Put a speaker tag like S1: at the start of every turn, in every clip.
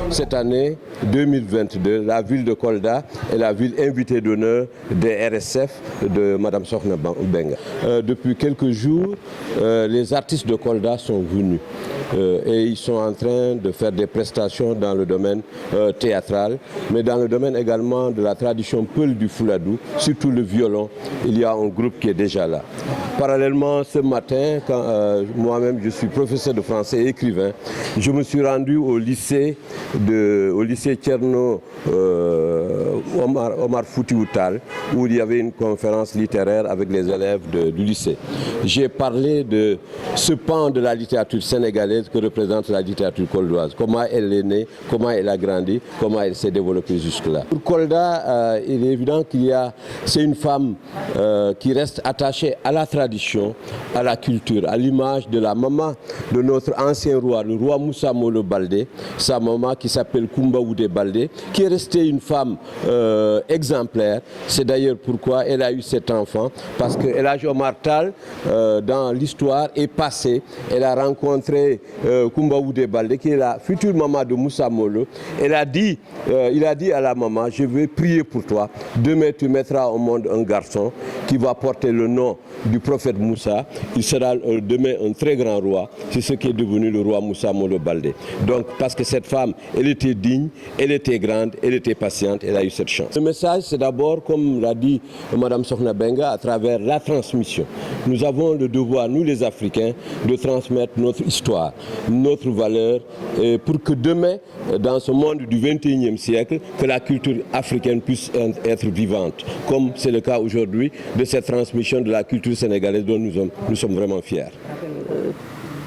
S1: cette année 2022, la ville de Kolda est la ville invitée d'honneur des RSF de Mme Sokhna Benga. Depuis quelques jours, les artistes de Kolda sont venus et ils sont en train de faire des prestations dans le domaine théâtral, mais dans le domaine également de la tradition Peul du Fouladou, surtout le violon. Il y a un groupe qui est déjà là. Parallèlement, ce matin, quand moi-même je suis professeur de français et écrivain, je me suis rendu au lycée Tcherno Omar Foutiyou Tall, où il y avait une conférence littéraire avec les élèves du lycée. J'ai parlé de ce pan de la littérature sénégalaise que représente la littérature koldoise, comment elle est née, comment elle a grandi, comment elle s'est développée jusque-là. Pour Kolda, il est évident c'est une femme qui reste attachée à la tradition, à la culture, à l'image de la maman de notre ancien roi, le roi Moussa Molo Baldé, sa maman qui s'appelle Kumba Oudé Baldé, qui est restée une femme exemplaire. C'est d'ailleurs pourquoi elle a eu cet enfant, parce que El Hadj Omar Tall, dans l'histoire, est passé. Elle a rencontré Kumba Oudé Baldé, qui est la future maman de Moussa Molo. Il a dit à la maman, je vais prier pour toi. Demain, tu mettras au monde un garçon qui va porter le nom du prophète Moussa. Il sera demain un très grand roi. C'est ce qui est devenu le roi Moussa Molo Baldé. Donc, parce que cette femme, elle était digne, elle était grande, elle était patiente, elle a eu cette chance. Le message, c'est d'abord, comme l'a dit Mme Sokhna Benga, à travers la transmission. Nous avons le devoir, nous les Africains, de transmettre notre histoire, notre valeur, pour que demain, dans ce monde du XXIe siècle, que la culture africaine puisse être vivante, comme c'est le cas aujourd'hui de cette transmission de la culture sénégalaise dont nous sommes vraiment fiers.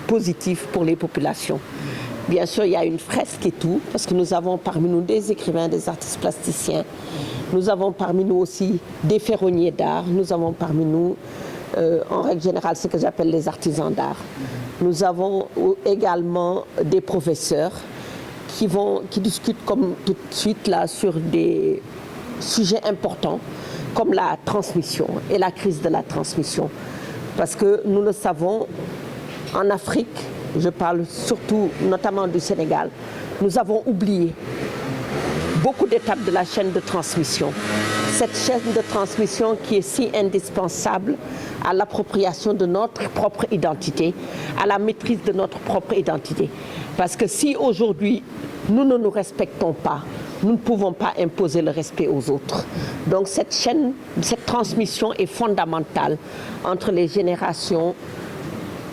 S2: Positif pour les populations. Bien sûr, il y a une fresque et tout, parce que nous avons parmi nous des écrivains, des artistes plasticiens. Nous avons parmi nous aussi des ferronniers d'art. Nous avons parmi nous, en règle générale, ce que j'appelle les artisans d'art. Nous avons également des professeurs qui discutent comme tout de suite là sur des sujets importants, comme la transmission et la crise de la transmission. Parce que nous le savons, en Afrique, je parle surtout notamment du Sénégal, nous avons oublié beaucoup d'étapes de la chaîne de transmission. Cette chaîne de transmission qui est si indispensable à l'appropriation de notre propre identité, à la maîtrise de notre propre identité. Parce que si aujourd'hui nous ne nous respectons pas, nous ne pouvons pas imposer le respect aux autres. Donc cette chaîne, cette transmission est fondamentale entre les générations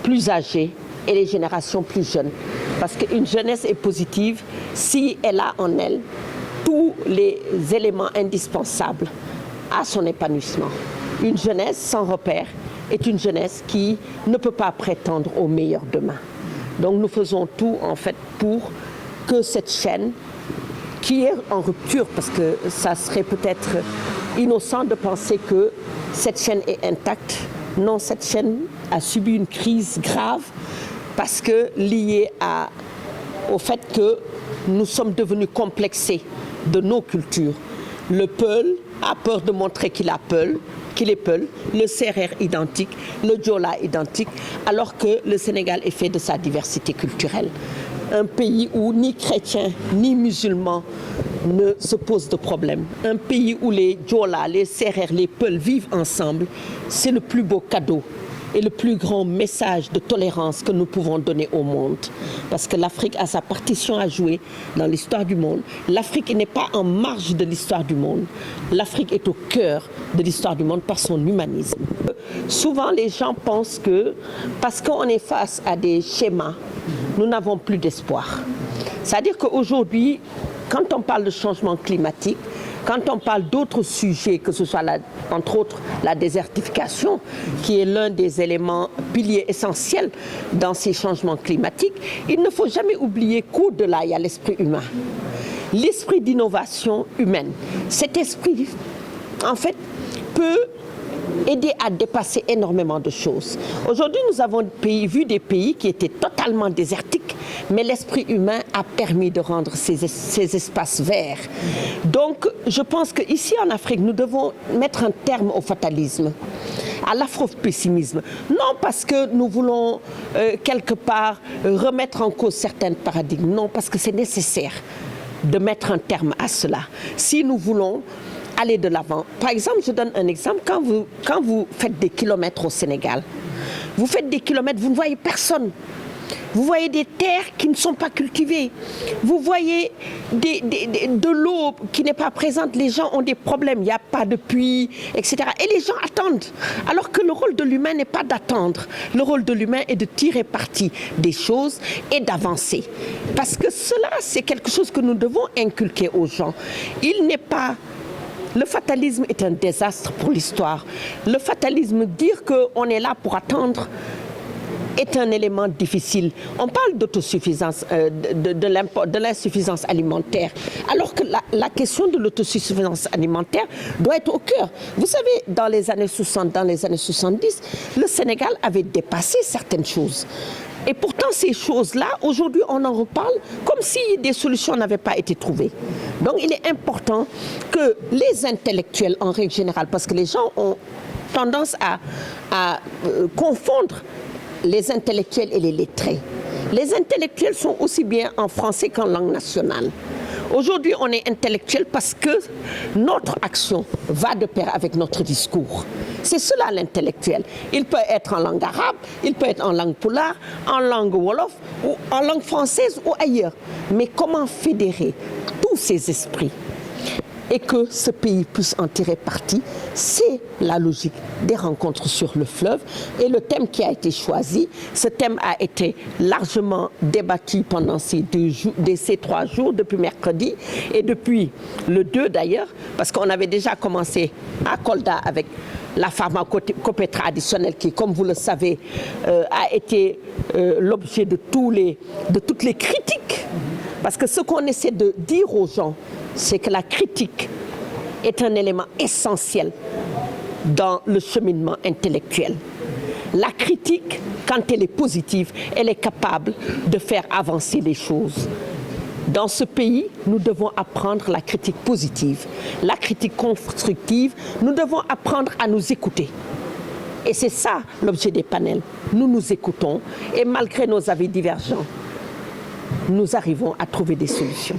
S2: plus âgées et les générations plus jeunes. Parce qu'une jeunesse est positive si elle a en elle tous les éléments indispensables à son épanouissement. Une jeunesse sans repère est une jeunesse qui ne peut pas prétendre au meilleur demain. Donc nous faisons tout en fait pour que cette chaîne, qui est en rupture, parce que ça serait peut-être innocent de penser que cette chaîne est intacte. Non, cette chaîne a subi une crise grave parce que liée au fait que nous sommes devenus complexés de nos cultures. Le Peul a peur de montrer qu'il est Peul, le Sérère identique, le Djola identique, alors que le Sénégal est fait de sa diversité culturelle. Un pays où ni chrétiens ni musulmans ne se posent de problème. Un pays où les Djola, les Sérères, les Peuls vivent ensemble, c'est le plus beau cadeau et le plus grand message de tolérance que nous pouvons donner au monde. Parce que l'Afrique a sa partition à jouer dans l'histoire du monde. L'Afrique n'est pas en marge de l'histoire du monde. L'Afrique est au cœur de l'histoire du monde par son humanisme. Souvent, les gens pensent que parce qu'on est face à des schémas, nous n'avons plus d'espoir. C'est-à-dire qu'aujourd'hui, quand on parle de changement climatique, quand on parle d'autres sujets, que ce soit entre autres la désertification, qui est l'un des éléments piliers essentiels dans ces changements climatiques, il ne faut jamais oublier qu'au-delà, il y a l'esprit humain. L'esprit d'innovation humaine. Cet esprit, en fait, peut aider à dépasser énormément de choses. Aujourd'hui, nous avons vu des pays qui étaient totalement désertiques, mais l'esprit humain a permis de rendre ces espaces verts. Donc, je pense qu'ici en Afrique, nous devons mettre un terme au fatalisme, à l'afro-pessimisme. Non parce que nous voulons quelque part remettre en cause certains paradigmes, non parce que c'est nécessaire. de mettre un terme à cela. Si nous voulons aller de l'avant. Par exemple, je donne un exemple. Quand vous faites des kilomètres au Sénégal, vous faites des kilomètres, vous ne voyez personne. Vous voyez des terres qui ne sont pas cultivées. Vous voyez de l'eau qui n'est pas présente. Les gens ont des problèmes. Il n'y a pas de puits, etc. Et les gens attendent. Alors que le rôle de l'humain n'est pas d'attendre. Le rôle de l'humain est de tirer parti des choses et d'avancer. Parce que cela, c'est quelque chose que nous devons inculquer aux gens. Le fatalisme est un désastre pour l'histoire. Le fatalisme, dire qu'on est là pour attendre, est un élément difficile. On parle d'autosuffisance, de l'insuffisance alimentaire, alors que la question de l'autosuffisance alimentaire doit être au cœur. Vous savez, dans les années 60, dans les années 70, le Sénégal avait dépassé certaines choses. Et pourtant, ces choses-là, aujourd'hui, on en reparle comme si des solutions n'avaient pas été trouvées. Donc, il est important que les intellectuels, en règle générale, parce que les gens ont tendance à confondre les intellectuels et les lettrés. Les intellectuels sont aussi bien en français qu'en langue nationale. Aujourd'hui, on est intellectuel parce que notre action va de pair avec notre discours. C'est cela l'intellectuel. Il peut être en langue arabe, il peut être en langue pulaar, en langue wolof, ou en langue française ou ailleurs. Mais comment fédérer tous ces esprits et que ce pays puisse en tirer parti, c'est la logique des rencontres sur le fleuve. Et le thème qui a été choisi, ce thème a été largement débattu pendant ces 3 jours, depuis mercredi et depuis le 2 d'ailleurs, parce qu'on avait déjà commencé à Kolda avec la pharmacopée traditionnelle qui, comme vous le savez, a été l'objet de toutes les critiques. Parce que ce qu'on essaie de dire aux gens, c'est que la critique est un élément essentiel dans le cheminement intellectuel. La critique, quand elle est positive, elle est capable de faire avancer les choses. Dans ce pays, nous devons apprendre la critique positive, la critique constructive. Nous devons apprendre à nous écouter. Et c'est ça l'objet des panels. Nous nous écoutons et malgré nos avis divergents, nous arrivons à trouver des solutions.